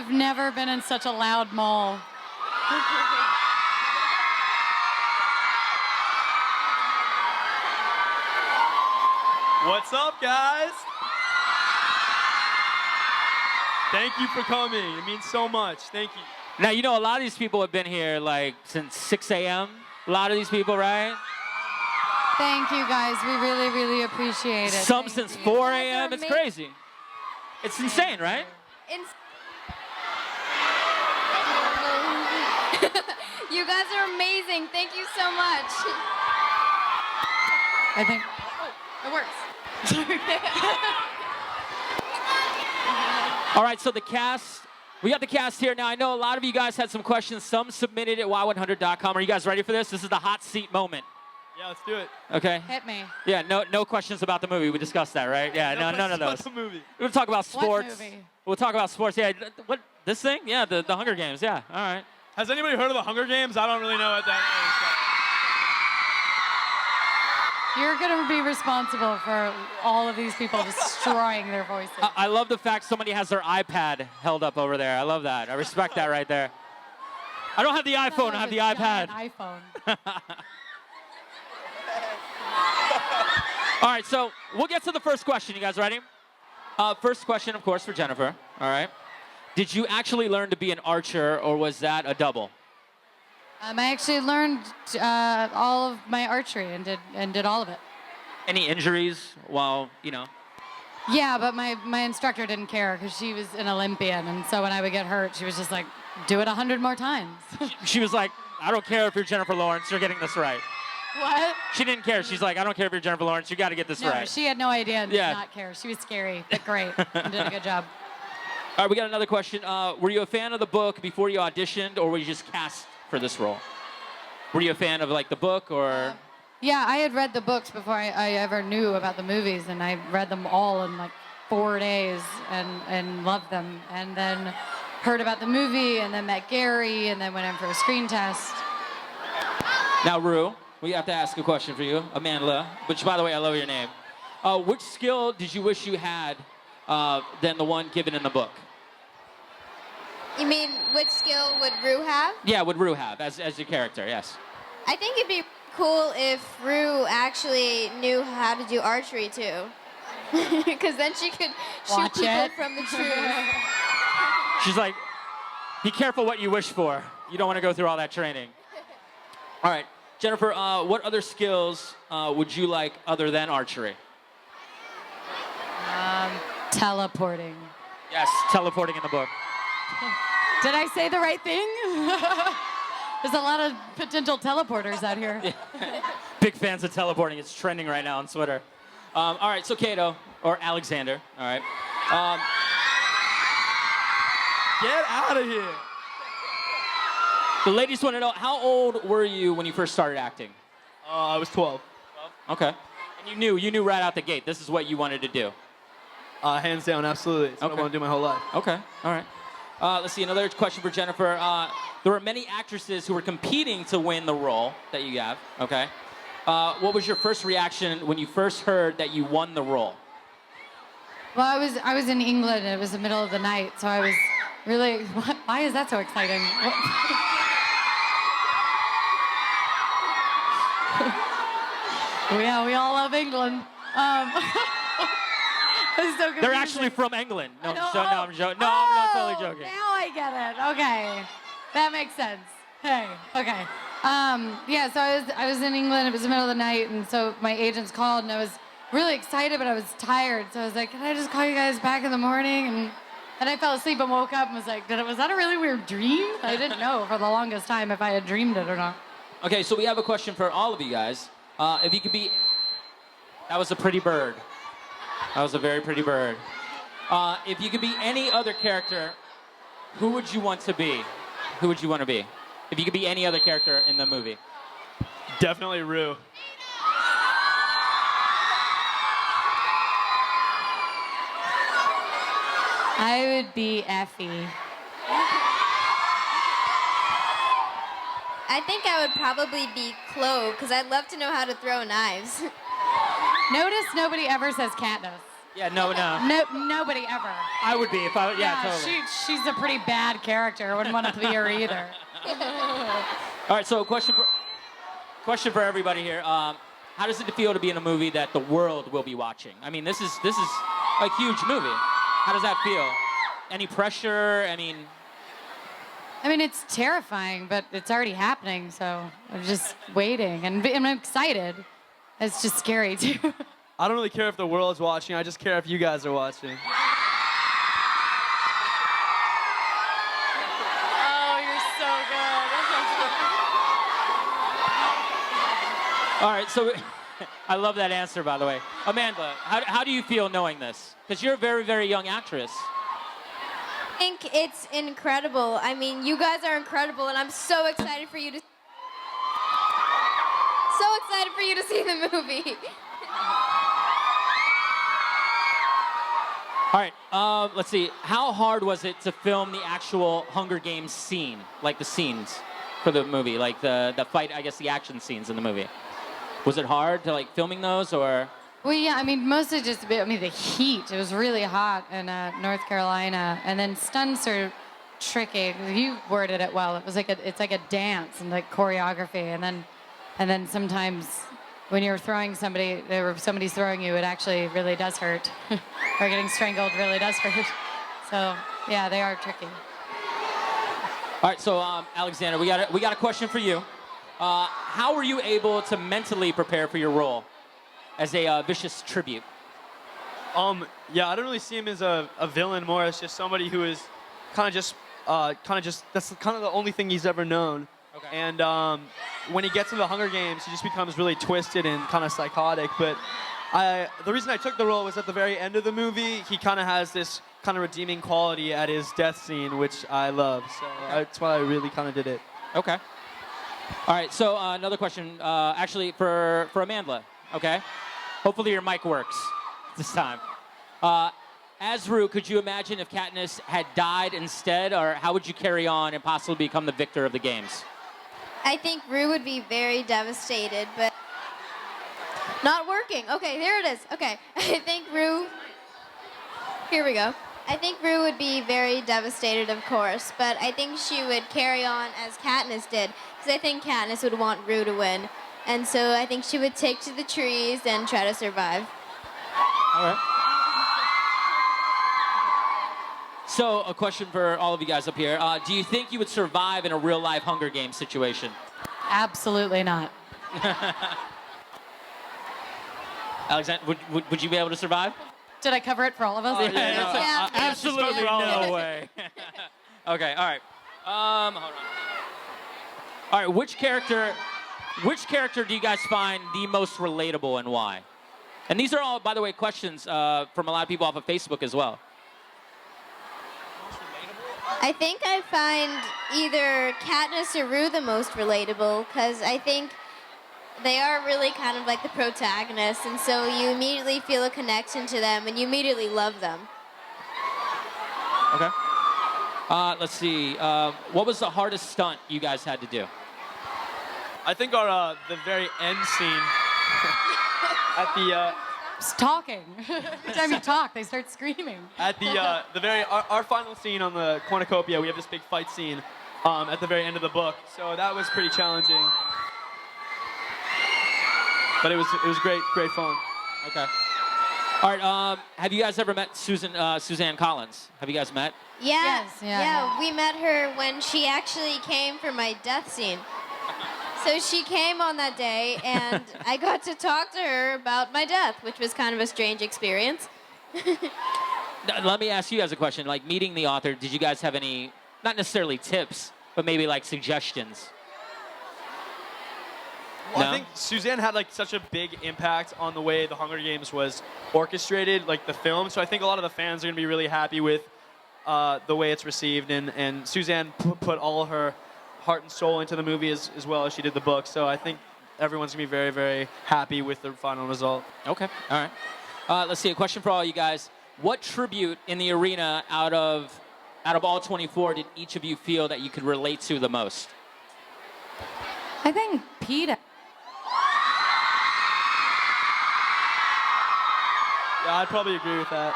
have never been in such a loud mall. What's up, guys? Thank you for coming. It means so much. Thank you. Now, you know, a lot of these people have been here, like, since 6 a.m. A lot of these people, right? Thank you, guys. We really, really appreciate it. Some Thank since you. 4 a.m. It's crazy. It's insane, right? You guys are amazing. Thank you so much. I think It works. All right, so the cast, we got the cast here. Now, I know a lot of you guys had some questions. Some submitted at y100.com. Are you guys ready for this? This is the hot seat moment. Yeah, let's do it. Okay. hit me. Yeah, no questions about the movie. We discussed that, right? Yeah, none of those. What's the movie? We'll talk about What sports. movie? We'll talk about sports. Yeah, what, this thing? Yeah, the Hunger Games. Yeah, all right. Has anybody heard of the Hunger Games? I don't really know what that You're going to be responsible for all of these people destroying their voices. I love the fact somebody has their iPad held up over there. I love that. I respect that right there. I don't have the iPhone. I have the iPad. iPhone. All right, so we'll get to the first question. You guys ready? First question, of course, for Jennifer. All right. Did you actually learn to be an archer, or was that a double? I actually learned all of my archery and did all of it. Any injuries while, you know? Yeah, but my instructor didn't care because she was an Olympian, and so when I would get hurt, she was just like, do it 100 more times. She was like, I don't care if you're Jennifer Lawrence, you're getting this right. What? She didn't care. She's like, I don't care if you're Jennifer Lawrence, you got to get this No, right. she had no idea and Yeah. did not care. She was scary, but great, and did a good job. All right, we got another question. Were you a fan of the book before you auditioned, or were you just cast for this role? Were you a fan of, like, the book, or? Yeah, I had read the books before I ever knew about the movies, and I read them all in like 4 days and loved them. And then heard about the movie, and then met Gary, and then went in for a screen test. Now, Rue, we have to ask a question for you. Amanda, which, by the way, I love your name. Which skill did you wish you had than the one given in the book? You mean which skill would Rue have? Yeah, would Rue have as your character, yes. I think it'd be cool if Rue actually knew how to do archery too. Because then she could Watch shoot people it. from the trees. She's like, be careful what you wish for. You don't want to go through all that training. All right, Jennifer, what other skills would you like other than archery? Teleporting. Yes, teleporting in the book. Did I say the right thing? There's a lot of potential teleporters out here. Big fans of teleporting. It's trending right now on Twitter. All right, so Kato, or Alexander, all right. Get out of here. The ladies want to know, how old were you when you first started acting? I was 12. Okay. And you knew right out the gate, this is what you wanted to do. Hands down, absolutely. It's what I Okay. want to do my whole life. Okay, all right. Let's see, another question for Jennifer. There were many actresses who were competing to win the role that you have, okay? What was your first reaction when you first heard that you won the role? Well, I was in England, and it was the middle of the night, so I was really. Why is that so exciting? Yeah, we all love England. I'm so They're actually from England. No, No, I'm joking. No, I'm not totally joking. Now I get it. Okay, that makes sense. Hey, okay. Yeah, so I was in England. It was the middle of the night, and so my agents called, and I was really excited, but I was tired. So I was like, "Can I just call you guys back in the morning?" And I fell asleep and woke up and was like, "Was that a really weird dream?" I didn't know for the longest time if I had dreamed it or not. Okay, so we have a question for all of you guys. If you could be, that was a pretty bird. That was a very pretty bird. If you could be any other character, who would you want to be? Who would you want to be? If you could be any other character in the movie. Definitely Rue. I would be Effie. I think I would probably be Chloe, because I'd love to know how to throw knives. Notice nobody ever says Katniss. Yeah, no. No, nobody ever. I would be if I. Yeah, totally. She's a pretty bad character. I wouldn't want to be her either. All right, so question for everybody here. How does it feel to be in a movie that the world will be watching? I mean, this is a huge movie. How does that feel? Any pressure? I mean, it's terrifying, but it's already happening, so I'm just waiting, and I'm excited. It's just scary, too. I don't really care if the world's watching. I just care if you guys are watching. Oh, you're so good. all right, so I love that answer, by the way. Amanda, how do you feel knowing this? Because you're a very, very young actress. I think it's incredible. I mean, you guys are incredible, and I'm so excited for you to see the movie. All right, let's see. How hard was it to film the actual Hunger Games scene, like the scenes for the movie, like the fight, I guess the action scenes in the movie? Was it hard to like filming those, or? Well, yeah, mostly just the heat. It was really hot in North Carolina, and then stunts are tricky. You worded it well. It's like a dance and like choreography, and then sometimes when you're throwing somebody, somebody's throwing you, it actually really does hurt. Or getting strangled really does hurt. So yeah, they are tricky. All right, so Alexander, we got a question for you. How were you able to mentally prepare for your role as a vicious tribute? Yeah, I don't really see him as a villain, more as just somebody who is kind of just that's kind of the only thing he's ever known. Okay. And when he gets into the Hunger Games, he just becomes really twisted and kind of psychotic. But the reason I took the role was at the very end of the movie, he kind of has this kind of redeeming quality at his death scene, which I love. So that's why I really kind of did it. Okay. All right, so another question, actually for Amanda, okay? Hopefully your mic works this time. As Rue, could you imagine if Katniss had died instead, or how would you carry on and possibly become the victor of the games? I think Rue would be very devastated, but not working. Okay, there it is. Okay, I think Rue. Here we go. I think Rue would be very devastated, of course, but I think she would carry on as Katniss did, because I think Katniss would want Rue to win, and so I think she would take to the trees and try to survive. All right. So, a question for all of you guys up here. Do you think you would survive in a real-life Hunger Games situation? Absolutely not. Alexander, would you be able to survive? Did I cover it for all of us? Yeah. Absolutely no way. Okay, all right. Hold on. All right, which character do you guys find the most relatable and why? And these are all, by the way, questions from a lot of people off of Facebook as well. I think I find either Katniss or Rue the most relatable, because I think they are really kind of like the protagonists, and so you immediately feel a connection to them, and you immediately love them. Okay. Let's see. What was the hardest stunt you guys had to do? I think our the very end scene at the Just talking. Every time you talk, they start screaming. at the very our final scene on the cornucopia, we have this big fight scene at the very end of the book. So that was pretty challenging. But it was great fun. Okay. All right. Have you guys ever met Suzanne Collins? Have you guys met? Yeah, Yes, yeah. we met her when she actually came for my death scene. So she came on that day, and I got to talk to her about my death, which was kind of a strange experience. Let me ask you guys a question. Like, meeting the author, did you guys have any, not necessarily tips, but maybe like suggestions? Well, No? I think Suzanne had like such a big impact on the way the Hunger Games was orchestrated, like the film. So I think a lot of the fans are gonna be really happy with the way it's received, and Suzanne put all her heart and soul into the movie as well as she did the book. So I think everyone's gonna be very, very happy with the final result. Okay. All right. Let's see. A question for all you guys. What tribute in the arena out of all 24 did each of you feel that you could relate to the most? I think PETA. Yeah, Yeah, I'd probably agree with that.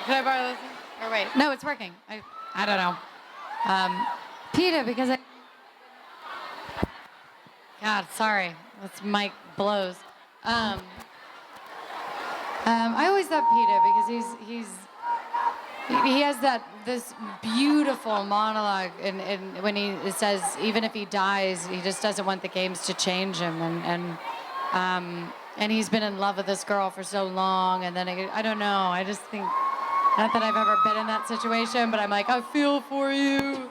Can I borrow this? Or wait. No, it's working. I don't know. PETA, because God, sorry. This mic blows. I always thought PETA because he has this beautiful monologue and when he says even if he dies, he just doesn't want the games to change him and he's been in love with this girl for so long and then I don't know. I just think not that I've ever been in that situation, but I'm like, I feel for you.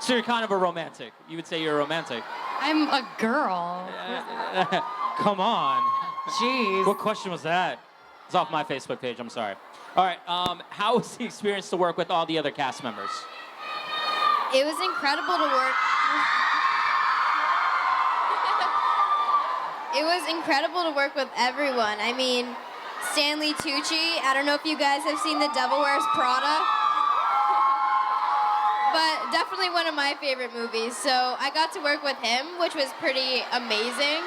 So you're kind of a romantic. You would say you're a romantic. I'm a girl. Come on. Jeez. What question was that? It's off my Facebook page. I'm sorry. All right. How was the experience to work with all the other cast members? It was incredible to work. It was incredible to work with everyone. I mean, Stanley Tucci. I don't know if you guys have seen The Devil Wears Prada, but definitely one of my favorite movies. So I got to work with him, which was pretty amazing.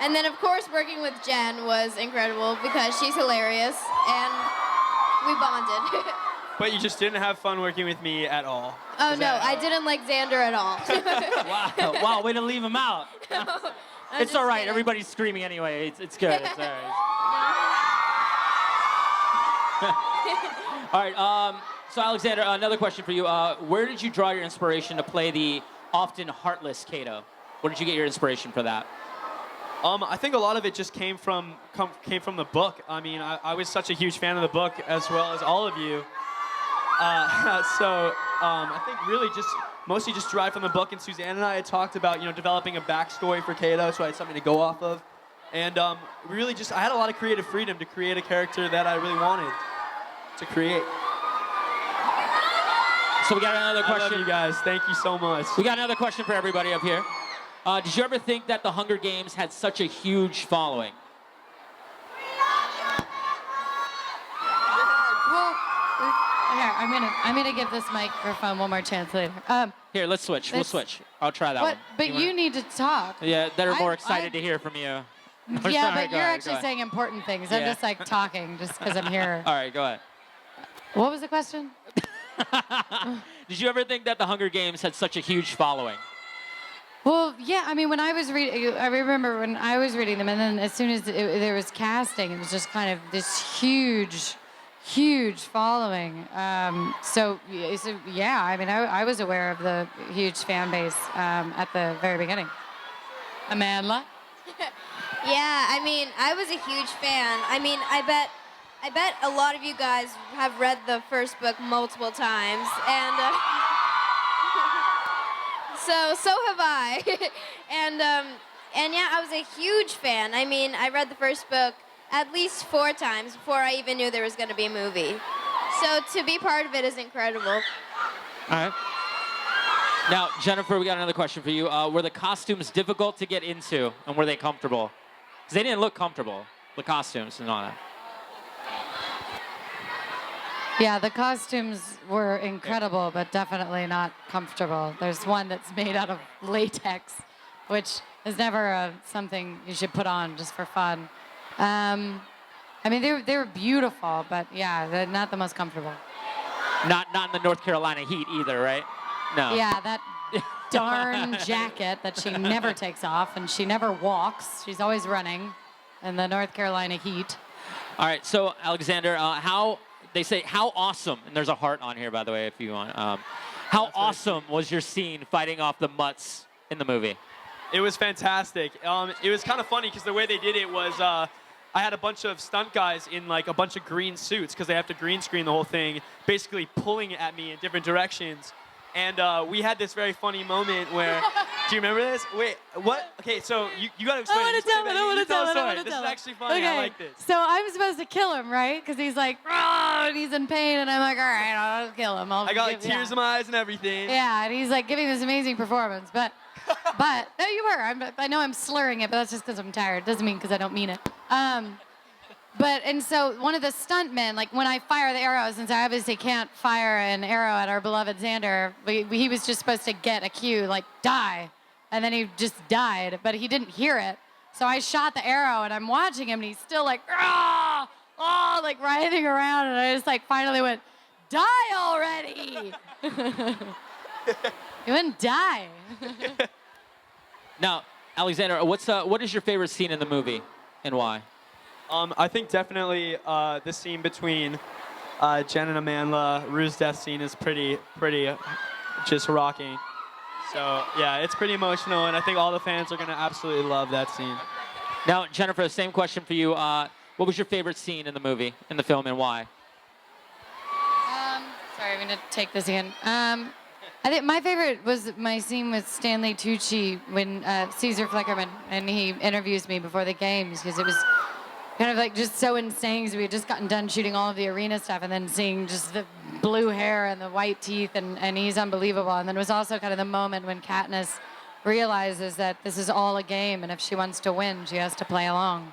And then, of course, working with Jen was incredible because she's hilarious, and we bonded. But you just didn't have fun working with me at all. Oh, no, I didn't like Xander at all. Wow, way to leave him out. It's all right. Kidding. Everybody's screaming anyway. It's good. It's all right. All right. So, Alexander, another question for you. Where did you draw your inspiration to play the often heartless Kato? Where did you get your inspiration for that? I think a lot of it just came from the book. I mean, I was such a huge fan of the book as well as all of you. I think really mostly just derived from the book. And Suzanne and I had talked about developing a backstory for Kato, so I had something to go off of. And really I had a lot of creative freedom to create a character that I really wanted to create. So we got another question. I love you guys. Thank you so much. We got another question for everybody up here. Did you ever think that the Hunger Games had such a huge following? Well, here, I'm gonna give this microphone one more chance later. Here, let's switch. We'll switch. I'll try that one. But you need to talk. Yeah, they're more excited to hear from you. Yeah, but you're actually saying important things. I'm just like talking just because I'm here. All right, go ahead. What was the question? Did you ever think that the Hunger Games had such a huge following? Well, yeah. I mean, when I was reading, I remember when I was reading them, and then as soon as there was casting, it was just kind of this huge following. So yeah. I mean, I was aware of the huge fan base at the very beginning. Amanda? Yeah, I mean, I was a huge fan. I mean, I bet a lot of you guys have read the first book multiple times, and so have I. and yeah, I was a huge fan. I mean, I read the first book at least 4 times before I even knew there was going to be a movie. So to be part of it is incredible. All right. Now, Jennifer, we got another question for you. Were the costumes difficult to get into, and were they comfortable? Because they didn't look comfortable, the costumes and all that. Yeah, the costumes were incredible, but definitely not comfortable. There's one that's made out of latex, which is never something you should put on just for fun. I mean, they were beautiful, but yeah, they're not the most comfortable. Not in the North Carolina heat either, right? No. Yeah, that darn jacket that she never takes off, and she never walks. She's always running in the North Carolina heat. All right, so Alexander, how awesome, and there's a heart on here, by the way, if you want. How awesome was your scene fighting off the mutts in the movie? It was fantastic. It was kind of funny because the way they did it was I had a bunch of stunt guys in like a bunch of green suits because they have to green screen the whole thing, basically pulling at me in different directions. And we had this very funny moment where, do you remember this? Wait, what? Okay, so you got to explain. I want to tell it. This is actually funny. I like this. So I'm supposed to kill him, right? Because he's like, "Rah," and he's in pain, and I'm like, all right, I'll kill him. I got like tears in my eyes and everything. Yeah, and he's like giving this amazing performance, but no, you were. I know I'm slurring it, but that's just because I'm tired. Doesn't mean because I don't mean it. And so one of the stuntmen, like when I fire the arrows, since I obviously can't fire an arrow at our beloved Xander, he was just supposed to get a cue, like die, and then he just died, but he didn't hear it. So I shot the arrow, and I'm watching him, and he's still like, ah, oh, like writhing around, and I just like finally went, die already. He wouldn't die. Now, Alexander, what is your favorite scene in the movie, and why? I think definitely the scene between Jen and Amandla, Rue's death scene is pretty just rocking. So yeah, it's pretty emotional, and I think all the fans are gonna absolutely love that scene. Now, Jennifer, same question for you. What was your favorite scene in the movie, in the film, and why? Sorry, I'm gonna take this again. I think my favorite was my scene with Stanley Tucci when Caesar Flickerman, and he interviews me before the games, because it was kind of like just so insane, because we had just gotten done shooting all of the arena stuff, and then seeing just the blue hair and the white teeth, and he's unbelievable. And then it was also kind of the moment when Katniss realizes that this is all a game, and if she wants to win, she has to play along.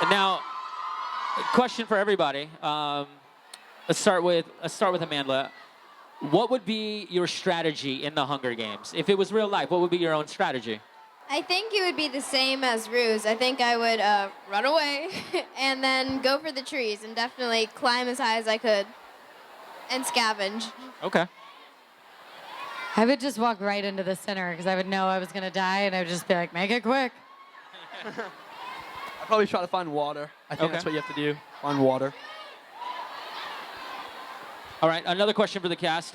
And now, a question for everybody. Let's start with Amandla. What would be your strategy in the Hunger Games? If it was real life, what would be your own strategy? I think it would be the same as Rue's. I think I would run away and then go for the trees and definitely climb as high as I could and scavenge. Okay. I would just walk right into the center, because I would know I was gonna die, and I would just be like, make it quick. I'd probably try to find water. I think that's what you have to do, find water. All right, another question for the cast.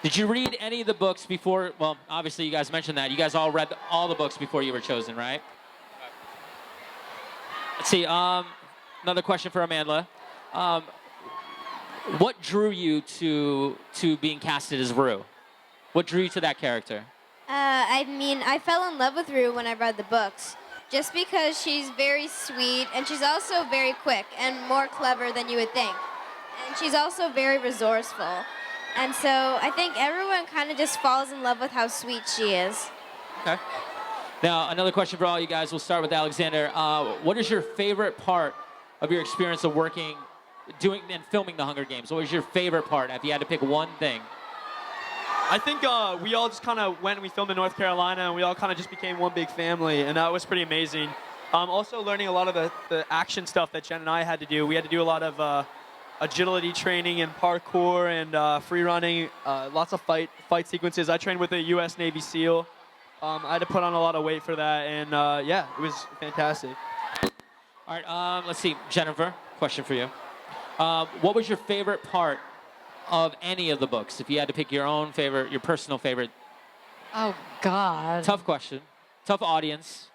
Did you read any of the books before? Well, obviously you guys mentioned that. You guys all read all the books before you were chosen, right? Let's see, another question for Amandla. What drew you to being casted as Rue? What drew you to that character? I mean, I fell in love with Rue when I read the books, just because she's very sweet, and she's also very quick and more clever than you would think. And she's also very resourceful. And so I think everyone kind of just falls in love with how sweet she is. Okay. Now, another question for all you guys. We'll start with Alexander. What is your favorite part of your experience of doing and filming the Hunger Games? What was your favorite part, if you had to pick one thing? I think we all just kind of went and we filmed in North Carolina, and we all kind of just became one big family, and that was pretty amazing. Also learning a lot of the action stuff that Jen and I had to do. We had to do a lot of agility training and parkour and free running, lots of fight sequences. I trained with a U.S. Navy SEAL. I had to put on a lot of weight for that, and yeah, it was fantastic. All right, let's see. Jennifer, question for you. What was your favorite part of any of the books? If you had to pick your own favorite, your personal favorite. Oh, God. Tough question. Tough audience.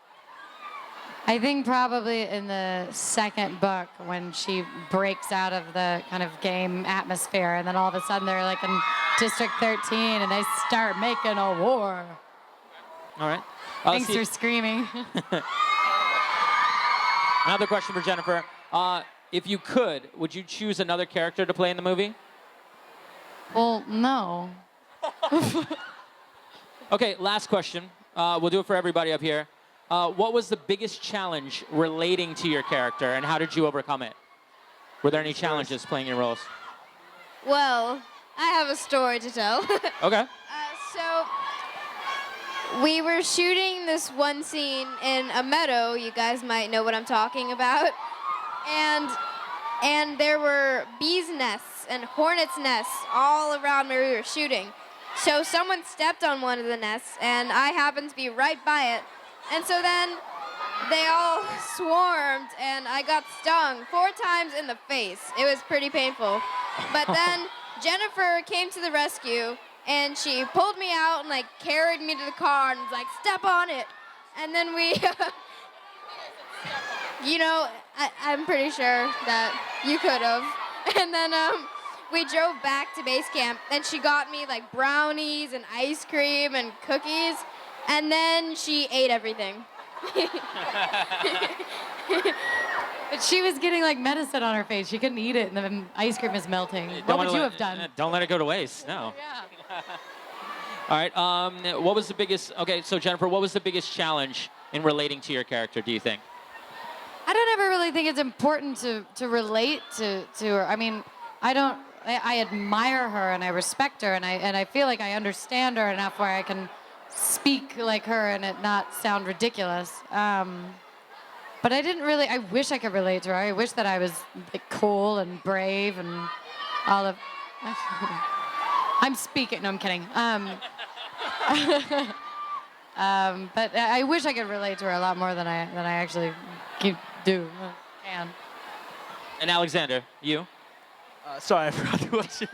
I think probably in the second book, when she breaks out of the kind of game atmosphere, and then all of a sudden they're like in District 13 and they start making a war. All right. Thanks for screaming. Another question for Jennifer. If you could, would you choose another character to play in the movie? Well, no. Okay, last question. We'll do it for everybody up here. What was the biggest challenge relating to your character, and how did you overcome it? Were there any challenges playing your roles? Well, I have a story to tell. Okay. So we were shooting this one scene in a meadow. You guys might know what I'm talking about. And there were bees' nests and hornets' nests all around where we were shooting. So someone stepped on one of the nests, and I happened to be right by it. And so then they all swarmed, and I got stung 4 times in the face. It was pretty painful. But then Jennifer came to the rescue, and she pulled me out and like carried me to the car and was like, step on it. And then we, you know, I'm pretty sure that you could have. And then we drove back to base camp, and she got me like brownies and ice cream and cookies, and then she ate everything. But she was getting like medicine on her face. She couldn't eat it, and the ice cream is melting. What would you have done? Don't let it go to waste. No. Yeah. All right. What was the biggest? Okay, so Jennifer, what was the biggest challenge in relating to your character, do you think? I don't ever really think it's important to relate to her. I mean, I admire her and I respect her, and I feel like I understand her enough where I can speak like her and it not sound ridiculous. But I didn't really. I wish I could relate to her. I wish that I was like cool and brave and all of. I'm speaking. No, I'm kidding. But I wish I could relate to her a lot more than I actually do. Can. And Alexander, you? Sorry, I forgot the question.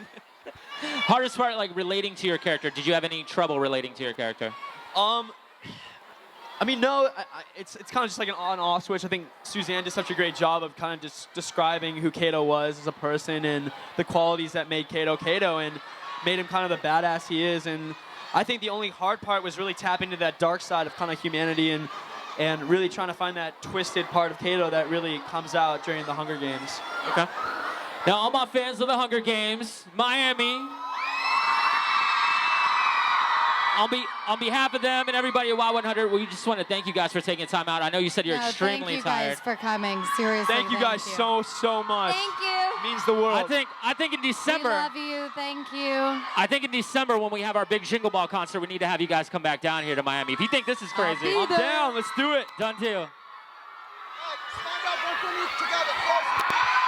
Hardest part, like relating to your character. Did you have any trouble relating to your character? I mean, no. It's kind of just like an on-off switch. I think Suzanne did such a great job of kind of just describing who Kato was as a person and the qualities that made Kato Kato and made him kind of the badass he is. And I think the only hard part was really tapping into that dark side of kind of humanity and really trying to find that twisted part of Kato that really comes out during the Hunger Games. Okay. Now, all my fans of the Hunger Games, Miami, on behalf of them and everybody at Y100, we just want to thank you guys for taking time out. I know you said you're extremely tired. Thank you guys for coming. Seriously. Thank you guys so much. Thank you. It means the world. I think in December. We love you. Thank you. I think in December when we have our big Jingle Ball concert, we need to have you guys come back down here to Miami. If you think this is crazy, I'll I'm down. Let's do it. done deal. Stand up, don't you together, close.